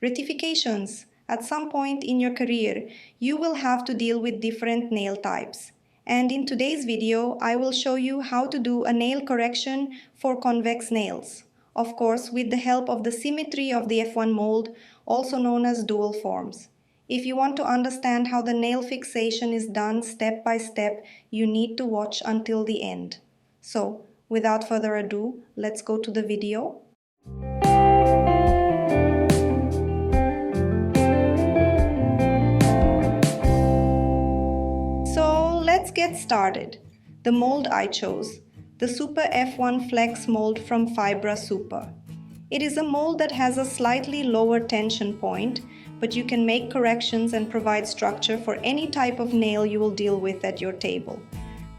Rectifications. At some point in your career, you will have to deal with different nail types. And in today's video, I will show you how to do a nail correction for convex nails. Of course, with the help of the symmetry of the F1 mold, also known as dual forms. If you want to understand how the nail fixation is done step by step, you need to watch until the end. So, without further ado, let's go to the video. Let's get started. The mold I chose, the Super F1 Flex mold from Fibra Super. It is a mold that has a slightly lower tension point, but you can make corrections and provide structure for any type of nail you will deal with at your table.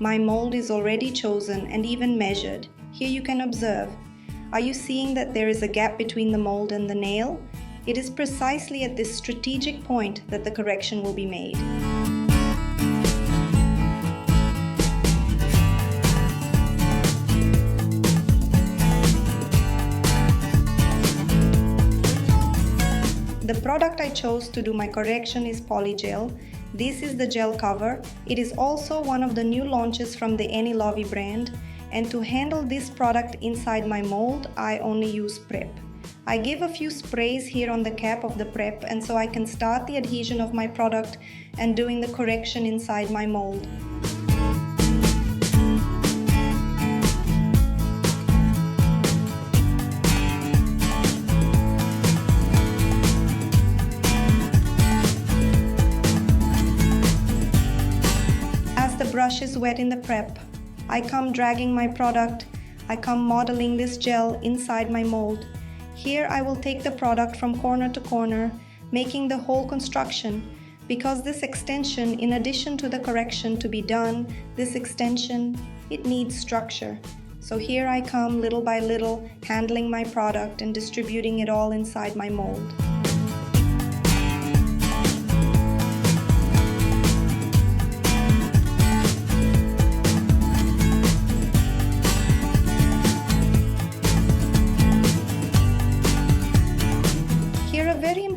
My mold is already chosen and even measured. Here you can observe. Are you seeing that there is a gap between the mold and the nail? It is precisely at this strategic point that the correction will be made. The product I chose to do my correction is Polygel. This is the gel cover. It is also one of the new launches from the Any Lovey brand. And to handle this product inside my mold, I only use prep. I give a few sprays here on the cap of the prep, and so I can start the adhesion of my product and doing the correction inside my mold. Brush is wet in the prep. I come dragging my product. I come modeling this gel inside my mold. Here I will take the product from corner to corner, making the whole construction. Because this extension, in addition to the correction to be done, this extension, it needs structure. So here I come little by little, handling my product and distributing it all inside my mold.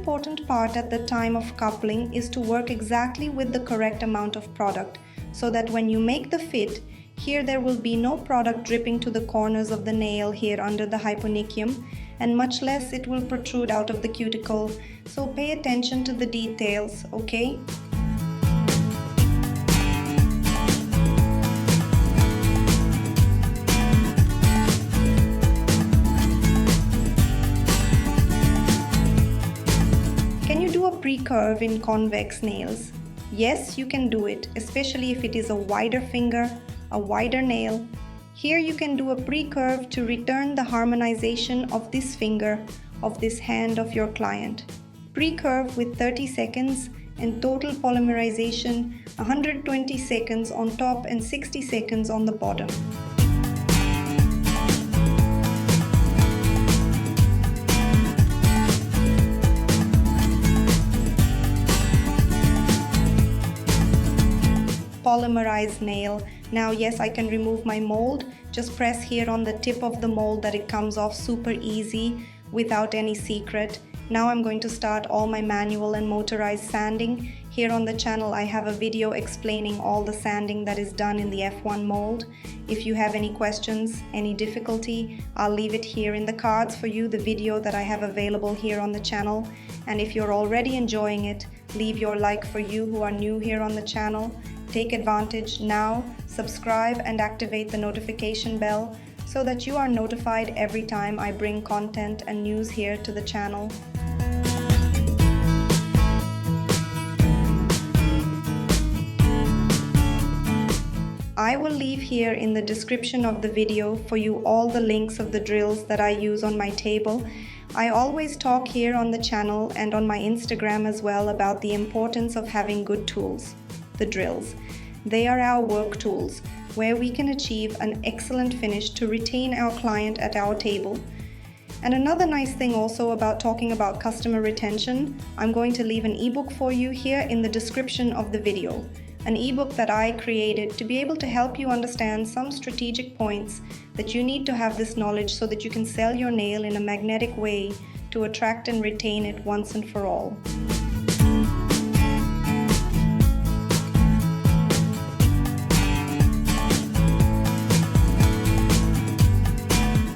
Important part at the time of coupling is to work exactly with the correct amount of product, so that when you make the fit, here there will be no product dripping to the corners of the nail here under the hyponychium, and much less it will protrude out of the cuticle, so pay attention to the details, okay? Pre-curve in convex nails. Yes, you can do it, especially if it is a wider finger, a wider nail. Here you can do a pre-curve to return the harmonization of this finger, of this hand of your client. Pre-curve with 30 seconds and total polymerization 120 seconds on top and 60 seconds on the bottom. Polymerized nail. Now yes, I can remove my mold. Just press here on the tip of the mold that it comes off super easy without any secret. Now I'm going to start all my manual and motorized sanding. Here on the channel I have a video explaining all the sanding that is done in the F1 mold. If you have any questions, any difficulty, I'll leave it here in the cards for you, the video that I have available here on the channel. And if you're already enjoying it, leave your like for you who are new here on the channel. Take advantage now, subscribe and activate the notification bell so that you are notified every time I bring content and news here to the channel. I will leave here in the description of the video for you all the links of the drills that I use on my table. I always talk here on the channel and on my Instagram as well about the importance of having good tools. The drills. They are our work tools, where we can achieve an excellent finish to retain our client at our table. And another nice thing also about talking about customer retention, I'm going to leave an ebook for you here in the description of the video. An ebook that I created to be able to help you understand some strategic points that you need to have this knowledge so that you can sell your nail in a magnetic way to attract and retain it once and for all.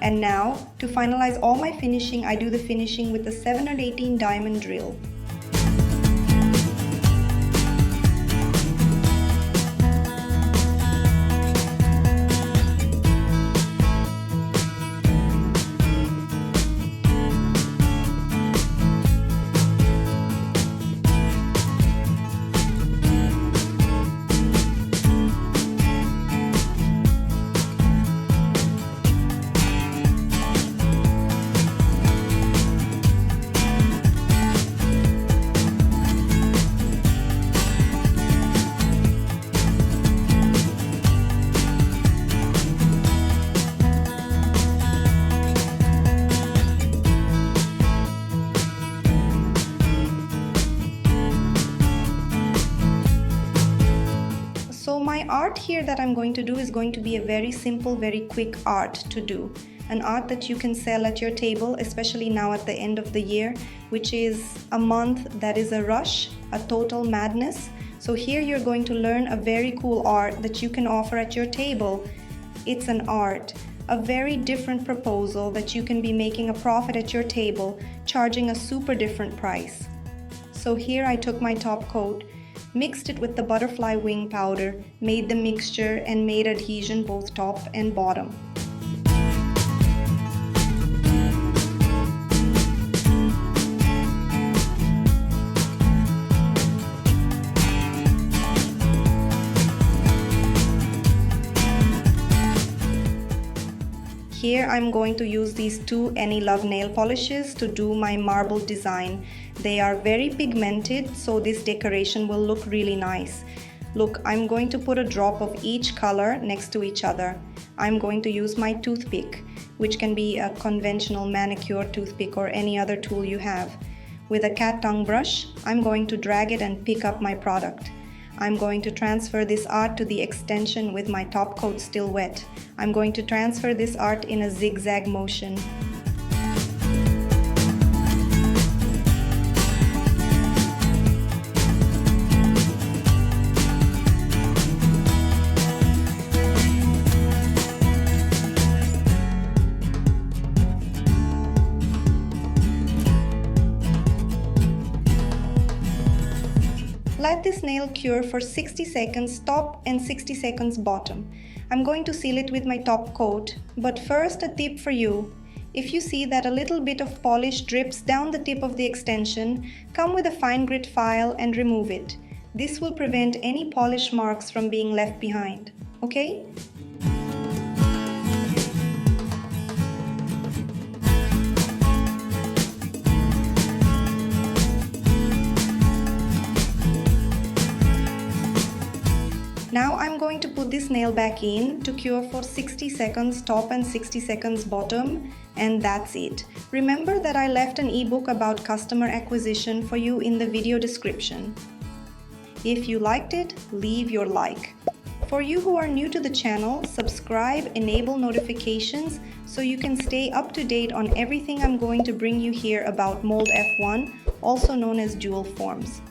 And now, to finalize all my finishing, I do the finishing with the 7/18 diamond drill. So my art here that I'm going to do is going to be a very simple, very quick art to do. An art that you can sell at your table, especially now at the end of the year, which is a month that is a rush, a total madness. So here you're going to learn a very cool art that you can offer at your table. It's an art, a very different proposal that you can be making a profit at your table, charging a super different price. So here I took my top coat, mixed it with the butterfly wing powder, made the mixture and made adhesion both top and bottom. Here I'm going to use these two Any Love nail polishes to do my marble design. They are very pigmented, so this decoration will look really nice. Look, I'm going to put a drop of each color next to each other. I'm going to use my toothpick, which can be a conventional manicure toothpick or any other tool you have. With a cat tongue brush, I'm going to drag it and pick up my product. I'm going to transfer this art to the extension with my top coat still wet. I'm going to transfer this art in a zigzag motion. Let this nail cure for 60 seconds top and 60 seconds bottom. I'm going to seal it with my top coat, but first a tip for you. If you see that a little bit of polish drips down the tip of the extension, come with a fine grit file and remove it. This will prevent any polish marks from being left behind, okay? Now I'm going to put this nail back in to cure for 60 seconds top and 60 seconds bottom, and that's it. Remember that I left an ebook about customer acquisition for you in the video description. If you liked it, leave your like. For you who are new to the channel, subscribe, enable notifications so you can stay up to date on everything I'm going to bring you here about Mold F1, also known as dual forms.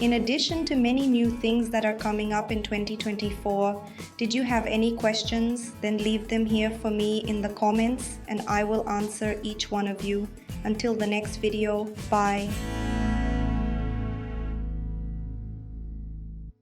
In addition to many new things that are coming up in 2024, did you have any questions? Then leave them here for me in the comments and I will answer each one of you. Until the next video, bye.